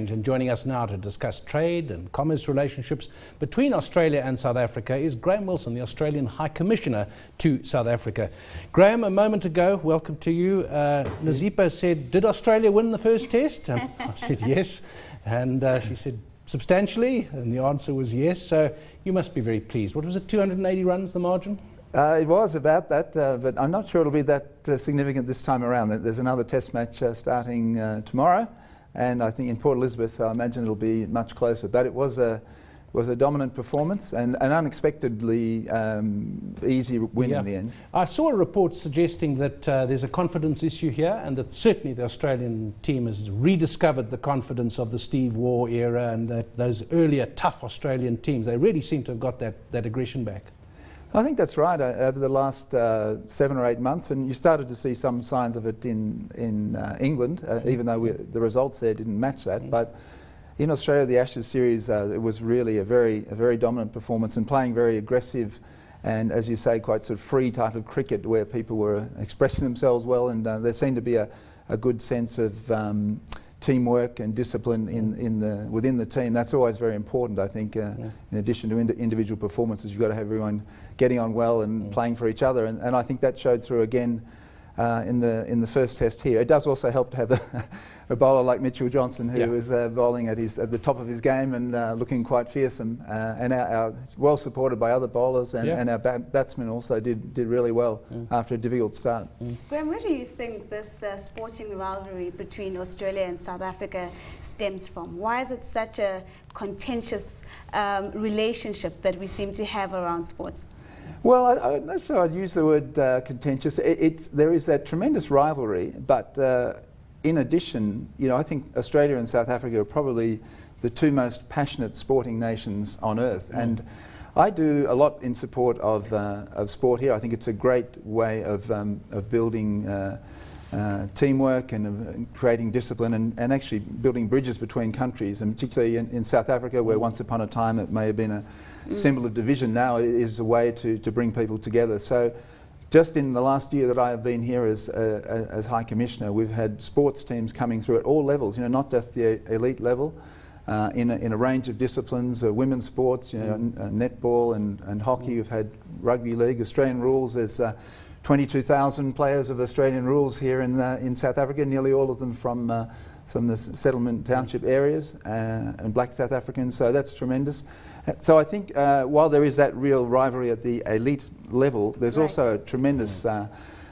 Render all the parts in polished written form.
And joining us now to discuss trade and commerce relationships between Australia and South Africa is Graeme Wilson, the Australian High Commissioner to South Africa. Graeme, a moment ago, welcome to you. Nazipa said, did Australia win the first test? And I said yes, and she said substantially, and the answer was yes, so you must be very pleased. What was it, 280 runs the margin? It was about that, but I'm not sure it'll be that significant this time around. There's another test match starting tomorrow, and I think in Port Elizabeth, so I imagine it'll be much closer. But it was a dominant performance and an unexpectedly easy win in the end. I saw a report suggesting that there's a confidence issue here, and that certainly the Australian team has rediscovered the confidence of the Steve Waugh era, and that those earlier tough Australian teams, they really seem to have got that aggression back. I think that's right. Over the last 7 or 8 months, and you started to see some signs of it in England, even though the results there didn't match that. But in Australia, the Ashes series, it was really a very dominant performance, and playing very aggressive and, as you say, quite sort of free type of cricket, where people were expressing themselves well, and there seemed to be a good sense of teamwork and discipline within the team. That's always very important, I think. In addition to individual performances, you've got to have everyone getting on well and playing for each other, and I think that showed through again in the first test here. It does also help to have a bowler like Mitchell Johnson, who was bowling at the top of his game and looking quite fearsome, and well supported by other bowlers, and our batsmen also did really well after a difficult start. Graeme, where do you think this sporting rivalry between Australia and South Africa stems from? Why is it such a contentious relationship that we seem to have around sports? Well, I'd use the word contentious. There is that tremendous rivalry, but in addition, I think Australia and South Africa are probably the two most passionate sporting nations on earth, and I do a lot in support of sport here. I think it's a great way of building teamwork and of creating discipline, and actually building bridges between countries, and particularly in South Africa, where once upon a time it may have been a symbol of division, now it is a way to bring people together. So just in the last year that I have been here as High Commissioner, we've had sports teams coming through at all levels, not just the elite level, in a range of disciplines, women's sports, netball and hockey. We've had rugby league, Australian rules. There's 22,000 players of Australian rules here in South Africa, nearly all of them from the settlement township areas, and black South Africans, so that's tremendous. So I think while there is that real rivalry at the elite level, there's also a tremendous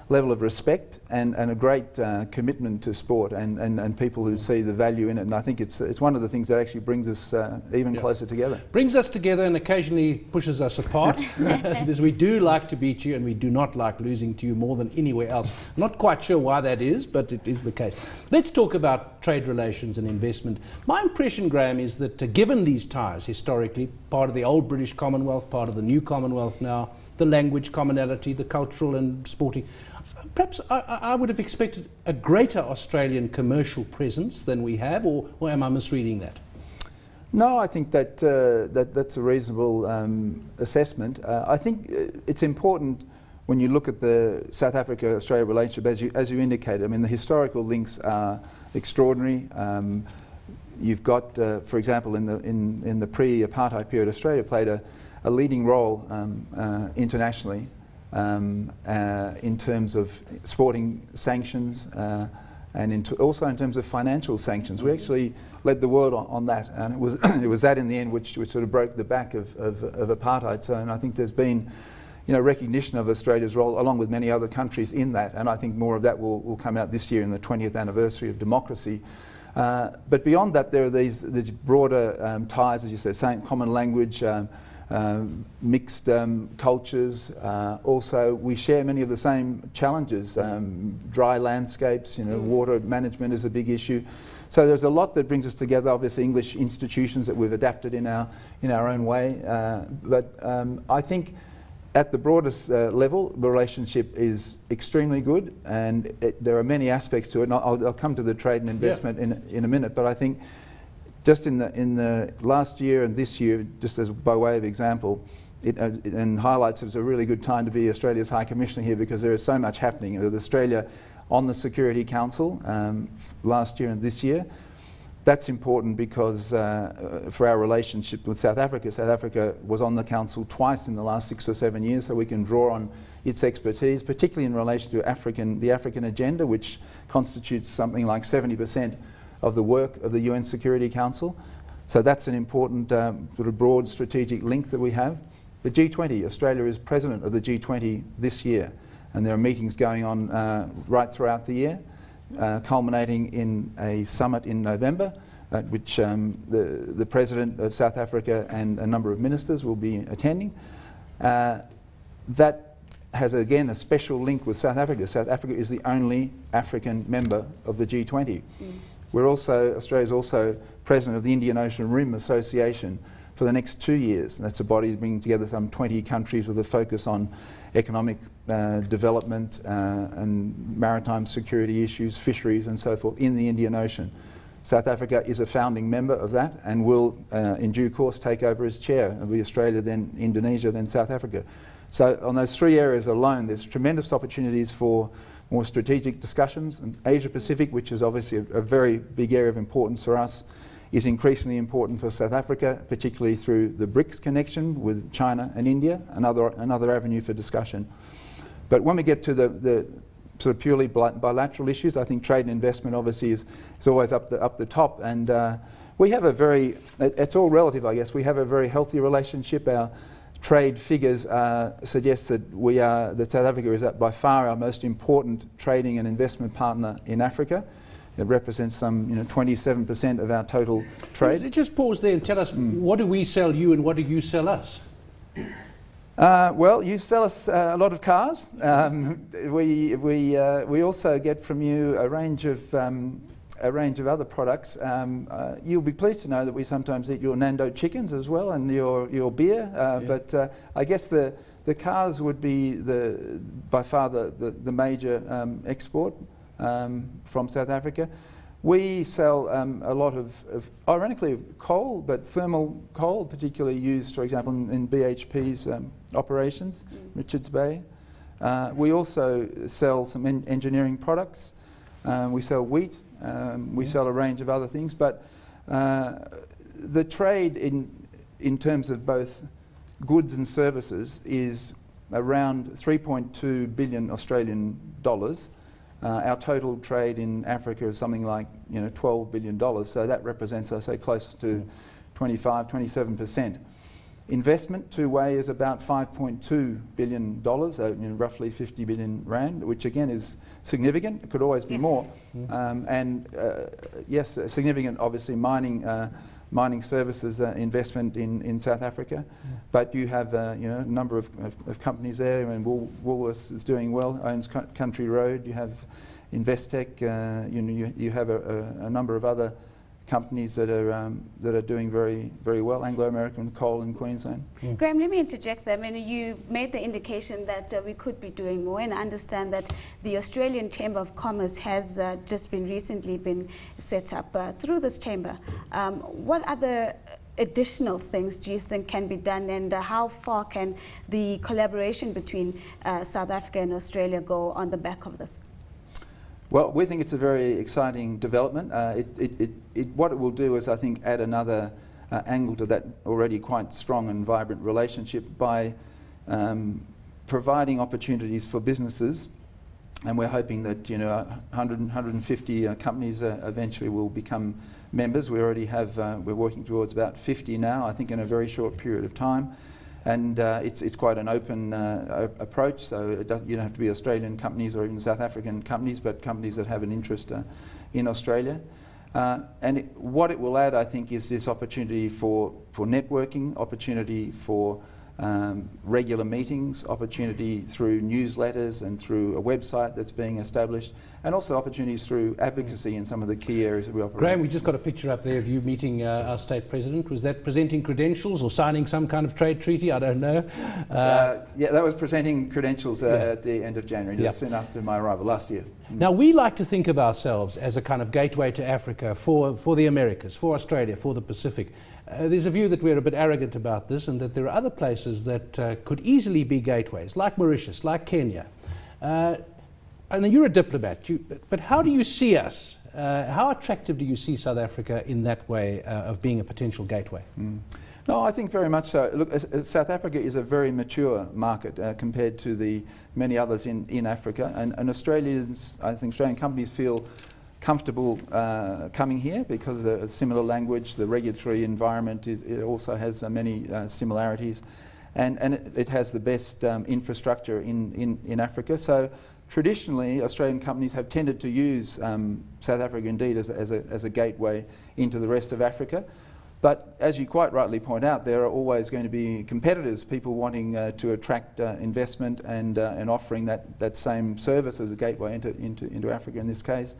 level of respect and a great commitment to sport, and people who see the value in it, and I think it's one of the things that actually brings us even closer together. Brings us together and occasionally pushes us apart, because we do like to beat you and we do not like losing to you more than anywhere else. I'm not quite sure why that is, but it is the case. Let's talk about trade relations and investment. My impression, Graeme, is that given these ties historically, part of the old British Commonwealth, part of the new Commonwealth now, the language commonality, the cultural and sporting, perhaps I would have expected a greater Australian commercial presence than we have, or am I misreading that? No, I think that's a reasonable assessment. I think it's important when you look at the South Africa-Australia relationship, as you indicated. I mean, the historical links are extraordinary. You've got, for example, in the pre-apartheid period, Australia played a leading role internationally. In terms of sporting sanctions, and also in terms of financial sanctions. We actually led the world on that, and it was that in the end which sort of broke the back of apartheid. So, and I think there's been recognition of Australia's role, along with many other countries, in that, and I think more of that will come out this year in the 20th anniversary of democracy. But beyond that, there are these broader ties, as you say, same common language, mixed cultures. Also, we share many of the same challenges. Dry landscapes, water management is a big issue. So there's a lot that brings us together. Obviously, English institutions that we've adapted in our own way. But I think at the broadest level, the relationship is extremely good, and there are many aspects to it. And I'll come to the trade and investment in a minute. But I think just in the last year and this year, just as by way of example, it highlights it was a really good time to be Australia's High Commissioner here, because there is so much happening with Australia on the Security Council last year and this year. That's important because for our relationship with South Africa, South Africa was on the Council twice in the last 6 or 7 years, so we can draw on its expertise, particularly in relation to the African agenda, which constitutes something like 70% of the work of the UN Security Council. So that's an important sort of broad strategic link that we have. The G20, Australia is president of the G20 this year, and there are meetings going on right throughout the year, culminating in a summit in November, at which the President of South Africa and a number of ministers will be attending. That has again a special link with South Africa. South Africa is the only African member of the G20. Australia is also President of the Indian Ocean Rim Association for the next 2 years. And that's a body bringing together some 20 countries with a focus on economic development and maritime security issues, fisheries and so forth in the Indian Ocean. South Africa is a founding member of that and will in due course take over as chair. It'll be Australia, then Indonesia, then South Africa. So on those 3 areas alone, there's tremendous opportunities for more strategic discussions. And Asia Pacific, which is obviously a very big area of importance for us, is increasingly important for South Africa, particularly through the BRICS connection with China and India, another avenue for discussion. But when we get to the sort of purely bilateral issues, I think trade and investment obviously is always up the top. And we have a very, it's all relative I guess, we have a very healthy relationship. Our trade figures suggest that South Africa is by far our most important trading and investment partner in Africa. It represents some 27% of our total trade. Just pause there and tell us, what do we sell you and what do you sell us? Well, you sell us a lot of cars. We also get from you a range of other products. You'll be pleased to know that we sometimes eat your Nando chickens as well, and your beer. But I guess the cars would be by far the major export from South Africa. We sell a lot of ironically, coal, but thermal coal, particularly used, for example, in BHP's operations, Richards Bay. We also sell some engineering products. We sell wheat. We sell a range of other things. But the trade in terms of both goods and services is around 3.2 billion Australian dollars. Our total trade in Africa is something like $12 billion, so that represents, I say, close to 25–27%. Investment two-way is about $5.2 billion, so roughly 50 billion rand, which again is significant. It could always be more. And yes, significant, obviously, mining services investment in South Africa. But you have a number of companies there. I mean, Woolworths is doing well, owns Country Road. You have Investec. You have a number of other companies that are doing very well. Anglo American Coal in Queensland. Graeme, let me interject there. I mean, you made the indication that we could be doing more, and I understand that the Australian Chamber of Commerce has just recently been set up. Through this chamber, what other additional things do you think can be done, and how far can the collaboration between South Africa and Australia go on the back of this? Well, we think it's a very exciting development. What it will do is, I think, add another angle to that already quite strong and vibrant relationship by providing opportunities for businesses. And we're hoping that 150 companies eventually will become members. We already have, we're working towards about 50 now, I think in a very short period of time. And it's quite an open approach, so you don't have to be Australian companies or even South African companies, but companies that have an interest in Australia. And what it will add, I think, is this opportunity for networking, opportunity for regular meetings, opportunity through newsletters and through a website that's being established, and also opportunities through advocacy in some of the key areas that we operate. Graeme, we just got a picture up there of you meeting our state president. Was that presenting credentials or signing some kind of trade treaty? I don't know. Yeah, that was presenting credentials at the end of January, just soon after my arrival last year. Now, we like to think of ourselves as a kind of gateway to Africa for the Americas, for Australia, for the Pacific. There's a view that we're a bit arrogant about this, and that there are other places that could easily be gateways, like Mauritius, like Kenya. I know you're a diplomat, but how do you see us? How attractive do you see South Africa in that way of being a potential gateway? No, I think very much so. Look, South Africa is a very mature market compared to the many others in Africa, and Australians, I think Australian companies feel comfortable coming here because of the similar language, the regulatory environment it also has many similarities, and it has the best infrastructure in Africa. So traditionally, Australian companies have tended to use South Africa indeed as a gateway into the rest of Africa. But as you quite rightly point out, there are always going to be competitors, people wanting to attract investment and offering that same service as a gateway into Africa in this case.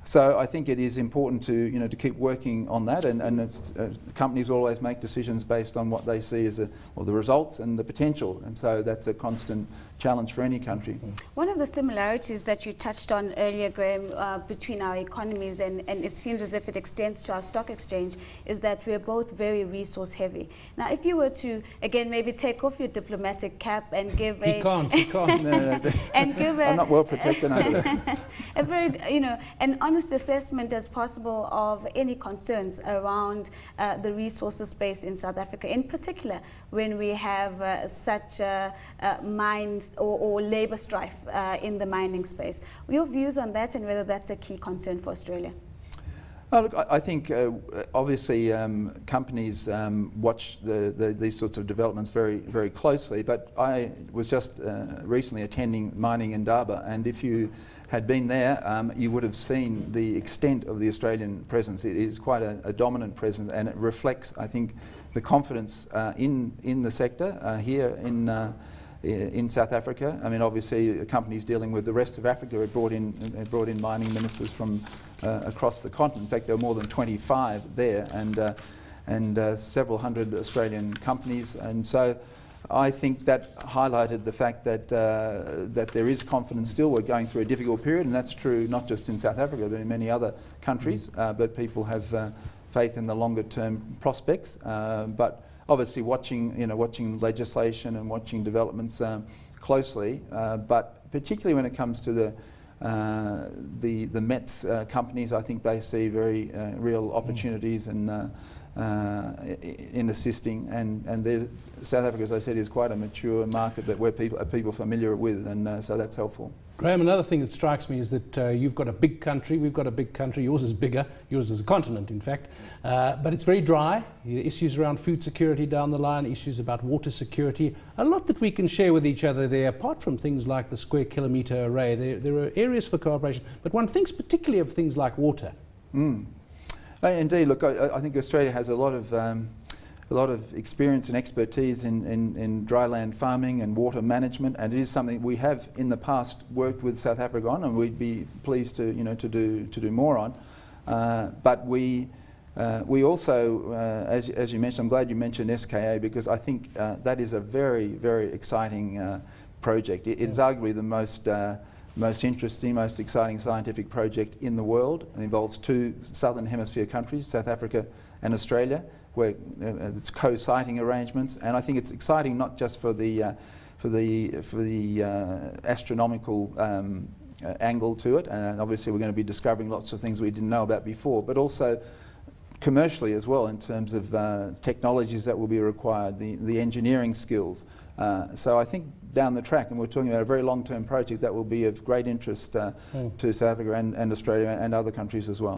So I think it is important to to keep working on that, and companies always make decisions based on what they see as the results and the potential, and so that's a constant challenge for any country. One of the similarities that you touched on earlier, Graeme, between our economies, and it seems as if it extends to our stock exchange, is that we're both very resource heavy. Now, if you were to again maybe take off your diplomatic cap and give You can't. No, and give I'm not well protected under that. A very an honest assessment as possible of any concerns around the resources space in South Africa, in particular when we have such mines or labor strife in the mining space. Your views on that and whether that's a key concern for Australia? Look, I think obviously companies watch these sorts of developments very, very closely, but I was just recently attending Mining Indaba, and if you had been there, you would have seen the extent of the Australian presence. It is quite a dominant presence, and it reflects, I think, the confidence in the sector here in South Africa. I mean, obviously, companies dealing with the rest of Africa have brought in mining ministers from across the continent. In fact, there were more than 25 there, and several hundred Australian companies, and so I think that highlighted the fact that that there is confidence still. We're going through a difficult period, and that's true not just in South Africa but in many other countries. But people have faith in the longer-term prospects. But obviously, watching legislation and watching developments closely. But particularly when it comes to the Mets companies, I think they see very real opportunities in assisting, and South Africa, as I said, is quite a mature market where people are familiar with, and so that's helpful. Graeme, another thing that strikes me is that you've got a big country, we've got a big country, yours is bigger, yours is a continent in fact, but it's very dry. Issues around food security down the line, issues about water security, a lot that we can share with each other there, apart from things like the square kilometre array. There are areas for cooperation, but one thinks particularly of things like water. Indeed, look, I think Australia has a lot of experience and expertise in dryland farming and water management, and it is something we have in the past worked with South Africa on, and we'd be pleased to to do more on. But we also, as you mentioned, I'm glad you mentioned SKA, because I think that is a very, very exciting project. It's arguably the most interesting, most exciting scientific project in the world. It involves two southern hemisphere countries, South Africa and Australia, where it's co-siting arrangements, and I think it's exciting not just for the astronomical angle to it, and obviously we're going to be discovering lots of things we didn't know about before, but also commercially as well, in terms of technologies that will be required, the engineering skills. So I think down the track, and we're talking about a very long-term project that will be of great interest to South Africa and Australia and other countries as well.